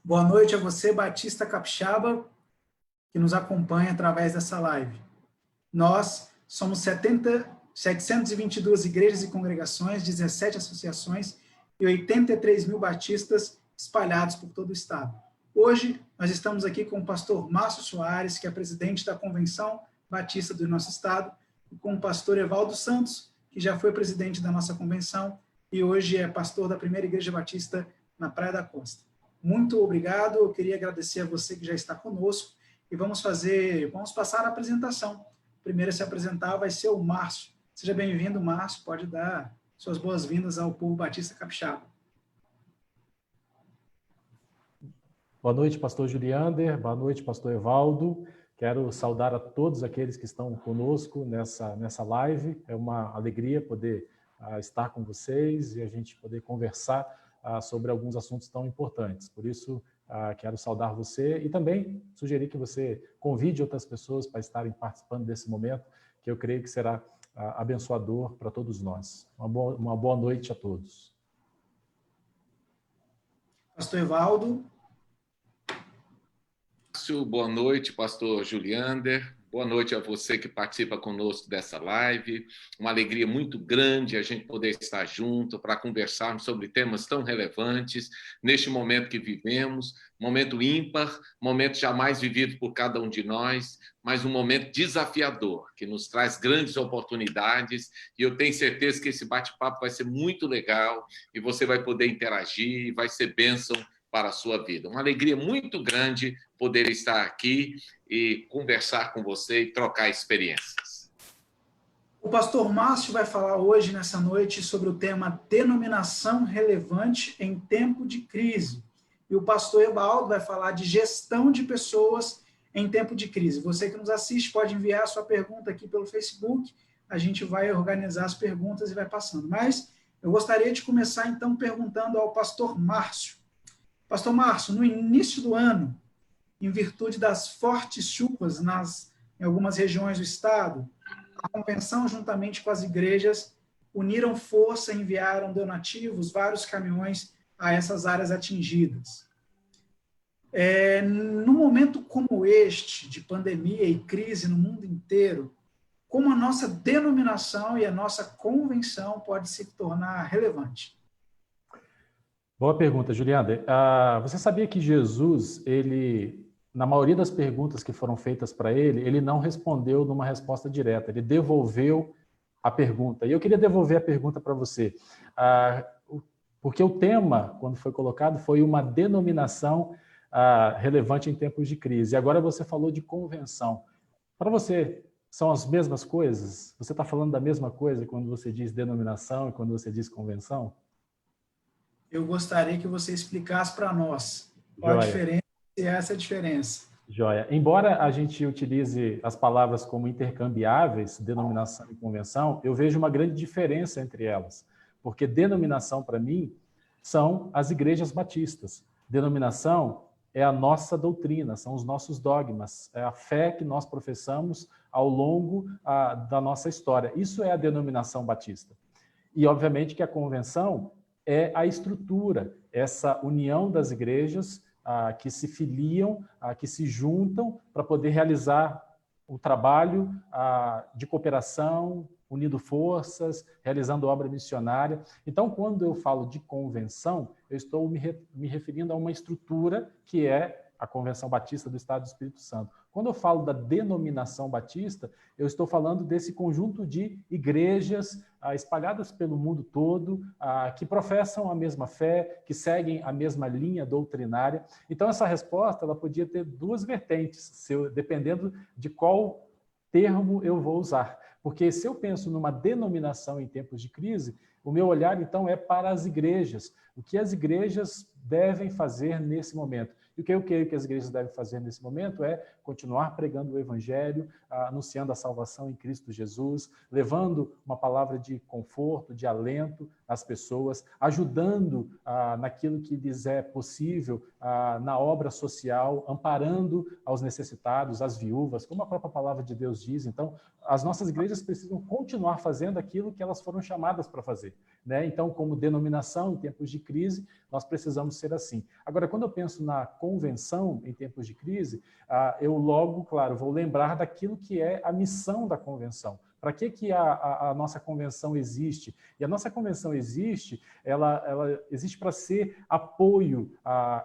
Boa noite a você, Batista Capixaba, que nos acompanha através dessa live. Nós somos 722 igrejas e congregações, 17 associações e 83 mil batistas espalhados por todo o estado. Hoje, nós estamos aqui com o pastor Márcio Soares, que é presidente da Convenção Batista do nosso estado, e com o pastor Evaldo Santos, que já foi presidente da nossa convenção e hoje é pastor da primeira igreja batista na Praia da Costa. Muito obrigado, eu queria agradecer a você que já está conosco e vamos passar a apresentação. O primeiro a se apresentar vai ser o Márcio. Seja bem-vindo, Márcio, pode dar suas boas-vindas ao povo Batista Capixaba. Boa noite, pastor Juliander, boa noite, pastor Evaldo. Quero saudar a todos aqueles que estão conosco nessa live. É uma alegria poder estar com vocês e a gente poder conversar sobre alguns assuntos tão importantes. Por isso, quero saudar você e também sugerir que você convide outras pessoas para estarem participando desse momento, que eu creio que será abençoador para todos nós. Uma boa noite a todos. Pastor Evaldo. Boa noite, pastor Juliander. Boa noite a você que participa conosco dessa live. Uma alegria muito grande a gente poder estar junto para conversarmos sobre temas tão relevantes neste momento que vivemos, momento ímpar, momento jamais vivido por cada um de nós, mas um momento desafiador, que nos traz grandes oportunidades, e eu tenho certeza que esse bate-papo vai ser muito legal e você vai poder interagir, vai ser bênção para a sua vida. Uma alegria muito grande poder estar aqui e conversar com você e trocar experiências. O pastor Márcio vai falar hoje, nessa noite, sobre o tema denominação relevante em tempo de crise. E o pastor Evaldo vai falar de gestão de pessoas em tempo de crise. Você que nos assiste pode enviar a sua pergunta aqui pelo Facebook, a gente vai organizar as perguntas e vai passando. Mas eu gostaria de começar, então, perguntando ao pastor Márcio. Pastor Márcio, no início do ano, em virtude das fortes chuvas em algumas regiões do estado, a convenção, juntamente com as igrejas, uniram força e enviaram donativos, vários caminhões a essas áreas atingidas. Num momento como este, de pandemia e crise no mundo inteiro, como a nossa denominação e a nossa convenção pode se tornar relevante? Boa pergunta, Juliander. Você sabia que Jesus, na maioria das perguntas que foram feitas para ele não respondeu numa resposta direta, ele devolveu a pergunta. E eu queria devolver a pergunta para você, porque o tema, quando foi colocado, foi uma denominação relevante em tempos de crise. E agora você falou de convenção. Para você, são as mesmas coisas? Você está falando da mesma coisa quando você diz denominação e quando você diz convenção? Eu gostaria que você explicasse para nós qual a diferença e essa diferença. Joia. Embora a gente utilize as palavras como intercambiáveis, denominação e convenção, eu vejo uma grande diferença entre elas. Porque denominação, para mim, são as igrejas batistas. Denominação é a nossa doutrina, são os nossos dogmas, é a fé que nós professamos ao longo da nossa história. Isso é a denominação batista. E, obviamente, que a convenção é a estrutura, essa união das igrejas que se filiam, que se juntam para poder realizar o trabalho de cooperação, unindo forças, realizando obra missionária. Então, quando eu falo de convenção, eu estou me referindo a uma estrutura que é a Convenção Batista do Estado do Espírito Santo. Quando eu falo da denominação batista, eu estou falando desse conjunto de igrejas espalhadas pelo mundo todo, que professam a mesma fé, que seguem a mesma linha doutrinária. Então, essa resposta ela podia ter duas vertentes, dependendo de qual termo eu vou usar. Porque se eu penso numa denominação em tempos de crise, o meu olhar, então, é para as igrejas. O que as igrejas devem fazer nesse momento? E o que eu creio que as igrejas devem fazer nesse momento é continuar pregando o Evangelho, anunciando a salvação em Cristo Jesus, levando uma palavra de conforto, de alento, as pessoas, ajudando naquilo que lhes é possível na obra social, amparando aos necessitados, às viúvas, como a própria palavra de Deus diz. Então, as nossas igrejas precisam continuar fazendo aquilo que elas foram chamadas para fazer, né? Então, como denominação em tempos de crise, nós precisamos ser assim. Agora, quando eu penso na convenção em tempos de crise, eu logo, claro, vou lembrar daquilo que é a missão da convenção. Para que a nossa convenção existe? E a nossa convenção existe, ela existe para ser apoio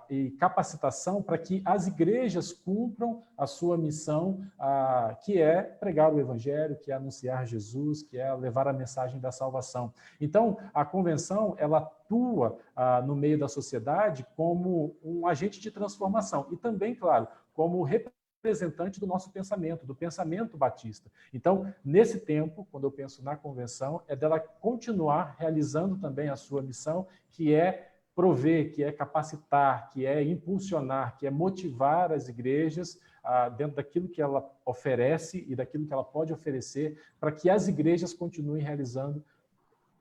e capacitação para que as igrejas cumpram a sua missão, que é pregar o evangelho, que é anunciar Jesus, que é levar a mensagem da salvação. Então, a convenção, ela atua no meio da sociedade como um agente de transformação e também, claro, como representante do nosso pensamento, do pensamento batista. Então, nesse tempo, quando eu penso na convenção, é dela continuar realizando também a sua missão, que é prover, que é capacitar, que é impulsionar, que é motivar as igrejas dentro daquilo que ela oferece e daquilo que ela pode oferecer, para que as igrejas continuem realizando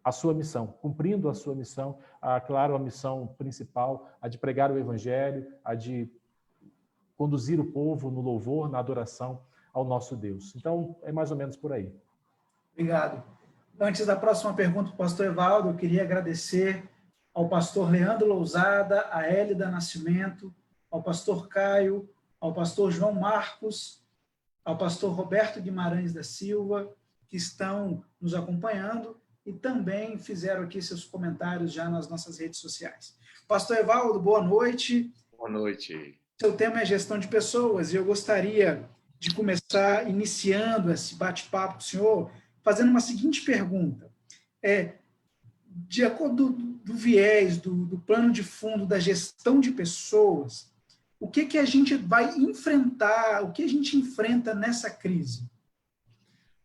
a sua missão, cumprindo a sua missão, claro, a missão principal, a de pregar o evangelho, a de conduzir o povo no louvor, na adoração ao nosso Deus. Então, é mais ou menos por aí. Obrigado. Antes da próxima pergunta para o pastor Evaldo, eu queria agradecer ao pastor Leandro Lousada, a Hélida Nascimento, ao pastor Caio, ao pastor João Marcos, ao pastor Roberto Guimarães da Silva, que estão nos acompanhando e também fizeram aqui seus comentários já nas nossas redes sociais. Pastor Evaldo, boa noite. Boa noite. Seu tema é gestão de pessoas e eu gostaria de começar iniciando esse bate-papo com o senhor, fazendo uma seguinte pergunta. De acordo do viés, do plano de fundo da gestão de pessoas, o que a gente vai enfrentar, o que a gente enfrenta nessa crise?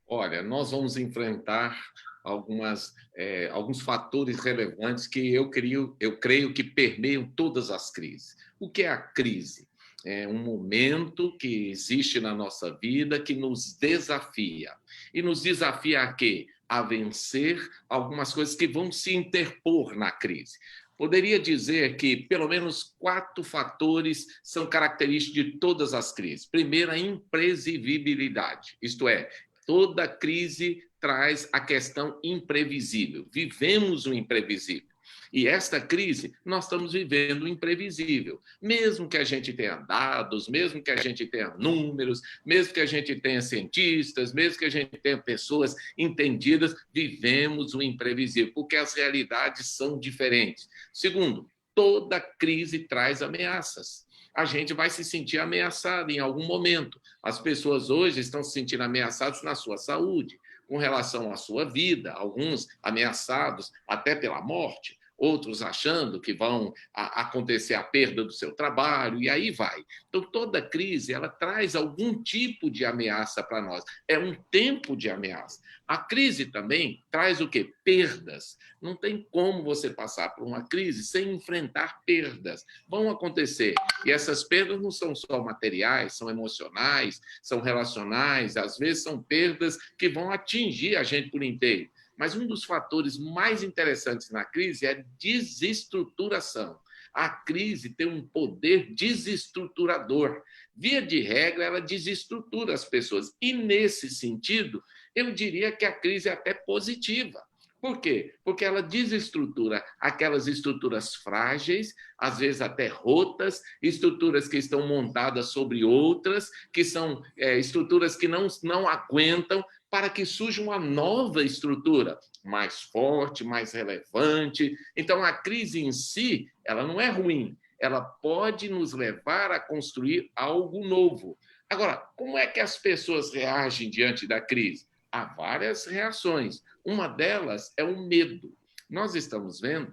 Olha, nós vamos enfrentar alguns fatores relevantes que eu creio que permeiam todas as crises. O que é a crise? É um momento que existe na nossa vida que nos desafia. E nos desafia a quê? A vencer algumas coisas que vão se interpor na crise. Poderia dizer que pelo menos 4 fatores são característicos de todas as crises. Primeiro, a imprevisibilidade, isto é, toda crise traz a questão imprevisível. Vivemos o imprevisível. E esta crise, nós estamos vivendo o imprevisível. Mesmo que a gente tenha dados, mesmo que a gente tenha números, mesmo que a gente tenha cientistas, mesmo que a gente tenha pessoas entendidas, vivemos o imprevisível, porque as realidades são diferentes. Segundo, toda crise traz ameaças. A gente vai se sentir ameaçado em algum momento. As pessoas hoje estão se sentindo ameaçadas na sua saúde, com relação à sua vida, alguns ameaçados até pela morte, outros achando que vão acontecer a perda do seu trabalho, e aí vai. Então, toda crise, ela traz algum tipo de ameaça para nós. É um tempo de ameaça. A crise também traz o quê? Perdas. Não tem como você passar por uma crise sem enfrentar perdas. Vão acontecer. E essas perdas não são só materiais, são emocionais, são relacionais, às vezes são perdas que vão atingir a gente por inteiro. Mas um dos fatores mais interessantes na crise é a desestruturação. A crise tem um poder desestruturador. Via de regra, ela desestrutura as pessoas. E, nesse sentido, eu diria que a crise é até positiva. Por quê? Porque ela desestrutura aquelas estruturas frágeis, às vezes até rotas, estruturas que estão montadas sobre outras, que são estruturas que não aguentam, para que surja uma nova estrutura, mais forte, mais relevante. Então, a crise em si, ela não é ruim, ela pode nos levar a construir algo novo. Agora, como é que as pessoas reagem diante da crise? Há várias reações. Uma delas é o medo. Nós estamos vendo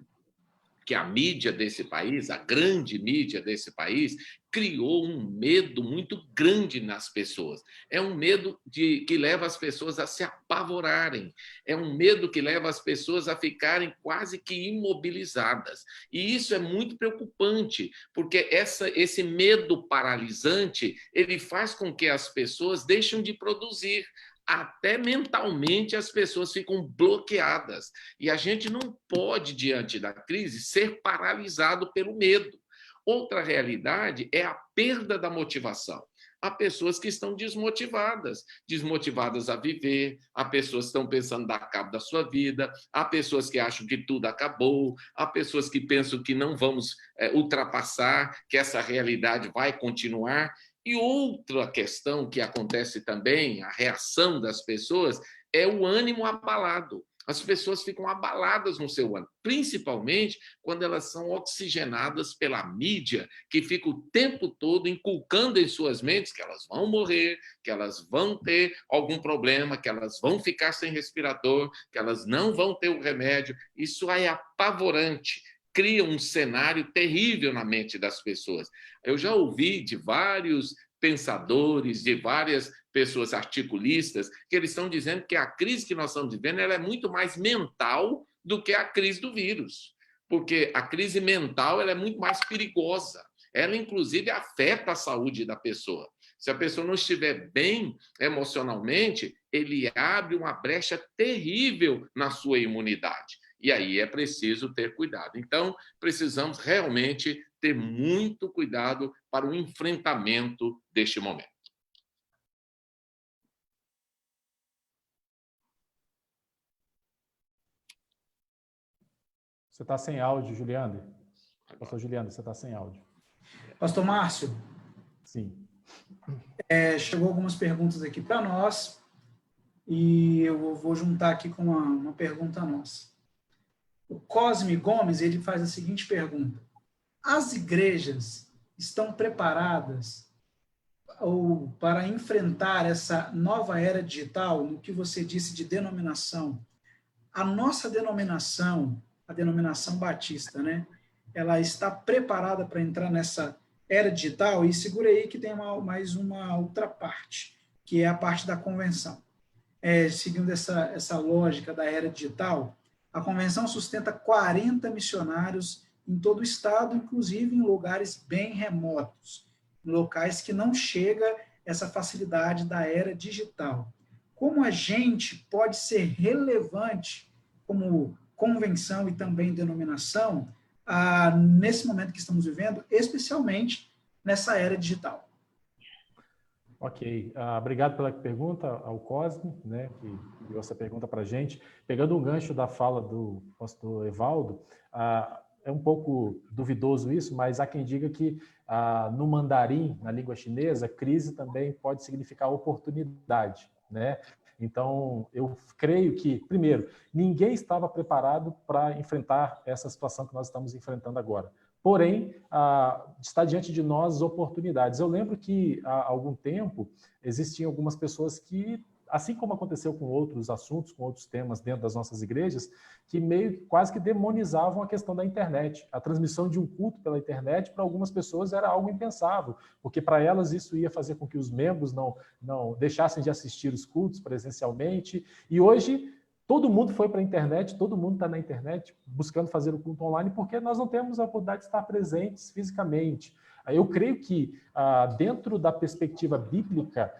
que a mídia desse país, a grande mídia desse país, criou um medo muito grande nas pessoas. É um medo que leva as pessoas a se apavorarem. É um medo que leva as pessoas a ficarem quase que imobilizadas. E isso é muito preocupante, porque esse medo paralisante, ele faz com que as pessoas deixem de produzir. até mentalmente as pessoas ficam bloqueadas. E a gente não pode, diante da crise, ser paralisado pelo medo. Outra realidade é a perda da motivação. Há pessoas que estão desmotivadas a viver, há pessoas que estão pensando em dar cabo da sua vida, há pessoas que acham que tudo acabou, há pessoas que pensam que não vamos ultrapassar, que essa realidade vai continuar. E outra questão que acontece também, a reação das pessoas, é o ânimo abalado. As pessoas ficam abaladas no seu ânimo, principalmente quando elas são oxigenadas pela mídia, que fica o tempo todo inculcando em suas mentes que elas vão morrer, que elas vão ter algum problema, que elas vão ficar sem respirador, que elas não vão ter o remédio. Isso é apavorante. Cria um cenário terrível na mente das pessoas. Eu já ouvi de vários pensadores, de várias pessoas articulistas, que eles estão dizendo que a crise que nós estamos vivendo ela é muito mais mental do que a crise do vírus, porque a crise mental ela é muito mais perigosa. Ela, inclusive, afeta a saúde da pessoa. Se a pessoa não estiver bem emocionalmente, ele abre uma brecha terrível na sua imunidade. E aí é preciso ter cuidado. Então, precisamos realmente ter muito cuidado para o enfrentamento deste momento. Você está sem áudio, Juliander. Pastor Juliander, você está sem áudio. Pastor Márcio. Sim. Chegou algumas perguntas aqui para nós e eu vou juntar aqui com uma pergunta nossa. O Cosme Gomes, ele faz a seguinte pergunta: as igrejas estão preparadas para enfrentar essa nova era digital, no que você disse de denominação? A nossa denominação, a denominação batista, né? Ela está preparada para entrar nessa era digital? E segura aí que tem mais uma outra parte, que é a parte da convenção. Seguindo essa lógica da era digital, a convenção sustenta 40 missionários em todo o estado, inclusive em lugares bem remotos, em locais que não chega essa facilidade da era digital. Como a gente pode ser relevante como convenção e também denominação nesse momento que estamos vivendo, especialmente nessa era digital? Ok, obrigado pela pergunta ao Cosme, né, que deu essa pergunta para a gente. Pegando um gancho da fala do pastor Evaldo, é um pouco duvidoso isso, mas há quem diga que no mandarim, na língua chinesa, crise também pode significar oportunidade, né? Então, eu creio que, primeiro, ninguém estava preparado para enfrentar essa situação que nós estamos enfrentando agora. Porém, está diante de nós oportunidades. Eu lembro que, há algum tempo, existiam algumas pessoas que, assim como aconteceu com outros assuntos, com outros temas dentro das nossas igrejas, que quase que demonizavam a questão da internet. A transmissão de um culto pela internet, para algumas pessoas, era algo impensável, porque para elas isso ia fazer com que os membros não deixassem de assistir os cultos presencialmente. E hoje todo mundo foi para a internet, todo mundo está na internet buscando fazer o culto online, porque nós não temos a oportunidade de estar presentes fisicamente. Eu creio que, dentro da perspectiva bíblica,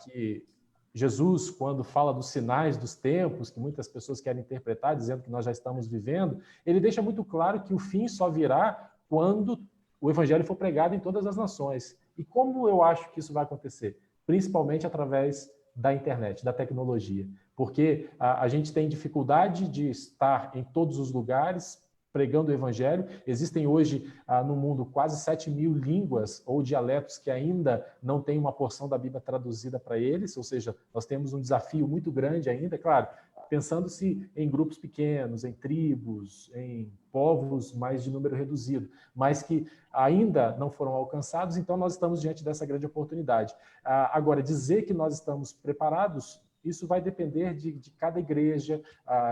que Jesus, quando fala dos sinais dos tempos, que muitas pessoas querem interpretar, dizendo que nós já estamos vivendo, ele deixa muito claro que o fim só virá quando o evangelho for pregado em todas as nações. E como eu acho que isso vai acontecer? Principalmente através da internet, da tecnologia. Porque a gente tem dificuldade de estar em todos os lugares pregando o evangelho. Existem hoje no mundo quase 7.000 línguas ou dialetos que ainda não têm uma porção da Bíblia traduzida para eles, ou seja, nós temos um desafio muito grande ainda, claro, pensando-se em grupos pequenos, em tribos, em povos mais de número reduzido, mas que ainda não foram alcançados, então nós estamos diante dessa grande oportunidade. Agora, dizer que nós estamos preparados, isso vai depender de cada igreja,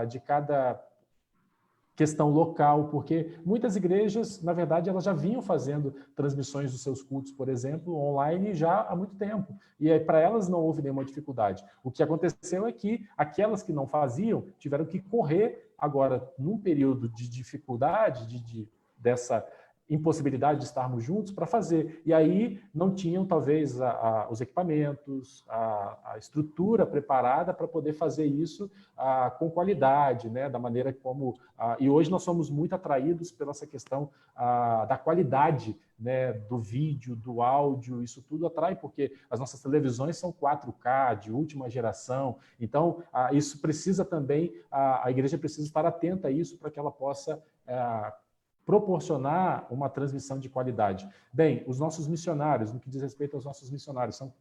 de cada questão local, porque muitas igrejas, na verdade, elas já vinham fazendo transmissões dos seus cultos, por exemplo, online já há muito tempo. E para elas não houve nenhuma dificuldade. O que aconteceu é que aquelas que não faziam tiveram que correr agora, num período de dificuldade, dessa impossibilidade de estarmos juntos para fazer. E aí não tinham, talvez, os equipamentos, a estrutura preparada para poder fazer isso com qualidade, né? Da maneira como... e hoje nós somos muito atraídos pela essa questão da qualidade, né? Do vídeo, do áudio, isso tudo atrai, porque as nossas televisões são 4K, de última geração. Então, isso precisa também... a igreja precisa estar atenta a isso para que ela possa... proporcionar uma transmissão de qualidade. Bem, os nossos missionários, no que diz respeito aos nossos missionários, são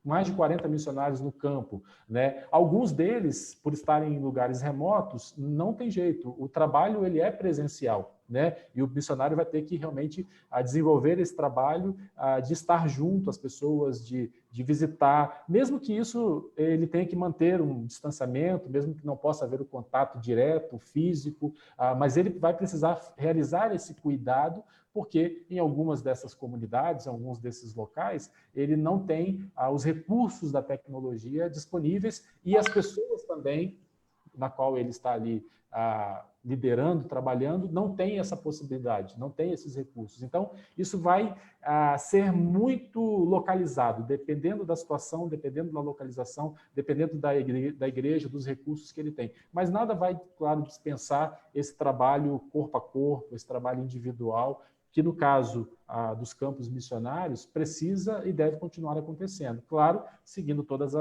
mais de 40 missionários no campo, né? Alguns deles, por estarem em lugares remotos, não tem jeito. O trabalho ele é presencial, né? E o missionário vai ter que realmente desenvolver esse trabalho de estar junto às pessoas, de visitar, mesmo que isso ele tenha que manter um distanciamento, mesmo que não possa haver o contato direto, físico, mas ele vai precisar realizar esse cuidado, porque em algumas dessas comunidades, em alguns desses locais, ele não tem os recursos da tecnologia disponíveis e as pessoas também, na qual ele está ali liderando, trabalhando, não tem essa possibilidade, não tem esses recursos. Então, isso vai ser muito localizado, dependendo da situação, dependendo da localização, dependendo da igreja, dos recursos que ele tem. Mas nada vai, claro, dispensar esse trabalho corpo a corpo, esse trabalho individual, que no caso dos campos missionários precisa e deve continuar acontecendo. Claro, seguindo todas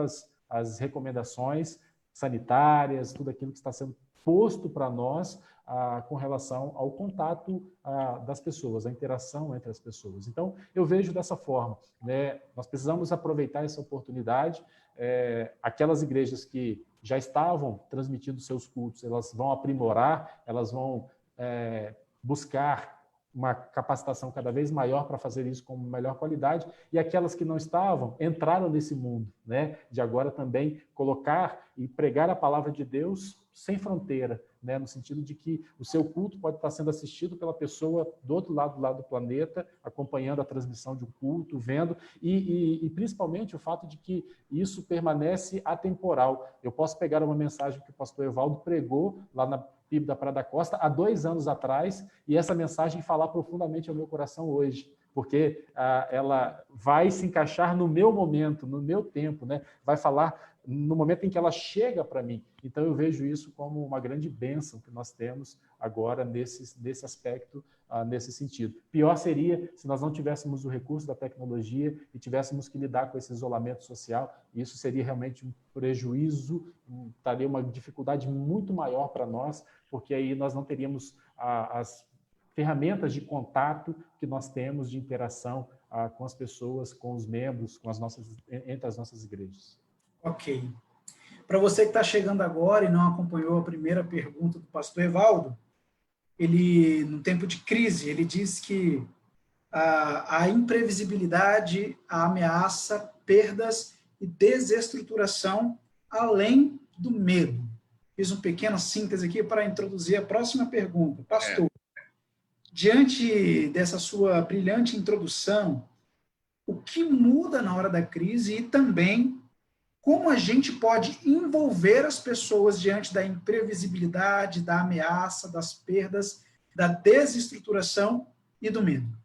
as recomendações sanitárias, tudo aquilo que está sendo posto para nós com relação ao contato das pessoas, a interação entre as pessoas. Então, eu vejo dessa forma, né? Nós precisamos aproveitar essa oportunidade. Aquelas igrejas que já estavam transmitindo seus cultos, elas vão aprimorar, elas vão buscar uma capacitação cada vez maior para fazer isso com melhor qualidade, e aquelas que não estavam entraram nesse mundo, né? De agora também colocar e pregar a palavra de Deus sem fronteira, né? No sentido de que o seu culto pode estar sendo assistido pela pessoa do outro lado do planeta, acompanhando a transmissão de um culto, vendo, e principalmente o fato de que isso permanece atemporal. Eu posso pegar uma mensagem que o pastor Evaldo pregou lá na PIB da Praia da Costa há 2 anos atrás, e essa mensagem falar profundamente ao meu coração hoje, porque ela vai se encaixar no meu momento, no meu tempo, né? Vai falar no momento em que ela chega para mim. Então, eu vejo isso como uma grande bênção que nós temos agora nesse aspecto, nesse sentido. Pior seria se nós não tivéssemos o recurso da tecnologia e tivéssemos que lidar com esse isolamento social. Isso seria realmente um prejuízo, traria uma dificuldade muito maior para nós, porque aí nós não teríamos as ferramentas de contato que nós temos de interação com as pessoas, com os membros, entre as nossas igrejas. Ok. Para você que está chegando agora e não acompanhou a primeira pergunta do pastor Evaldo, ele, no tempo de crise, ele diz que a imprevisibilidade, a ameaça, perdas e desestruturação, além do medo. Fiz uma pequena síntese aqui para introduzir a próxima pergunta. Pastor, diante dessa sua brilhante introdução, o que muda na hora da crise e também como a gente pode envolver as pessoas diante da imprevisibilidade, da ameaça, das perdas, da desestruturação e do medo?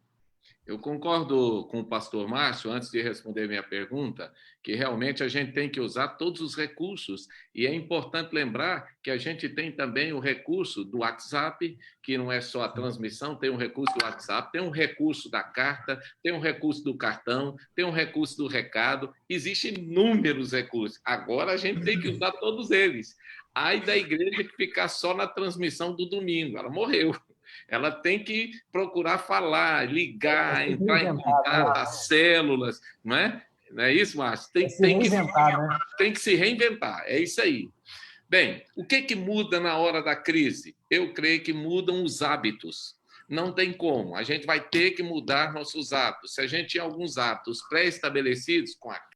Eu concordo com o pastor Márcio, antes de responder minha pergunta, que realmente a gente tem que usar todos os recursos. E é importante lembrar que a gente tem também o recurso do WhatsApp, que não é só a transmissão, tem um recurso do WhatsApp, tem um recurso da carta, tem um recurso do cartão, tem um recurso do recado. Existem inúmeros recursos. Agora a gente tem que usar todos eles. Ai da igreja que ficar só na transmissão do domingo, ela morreu. Ela tem que procurar falar, ligar, entrar em contato, as células, não é? Não é isso, Márcio? Tem que se reinventar, é isso aí. Bem, o que muda na hora da crise? Eu creio que mudam os hábitos. Não tem como, a gente vai ter que mudar nossos hábitos. Se a gente tinha alguns hábitos pré-estabelecidos, com a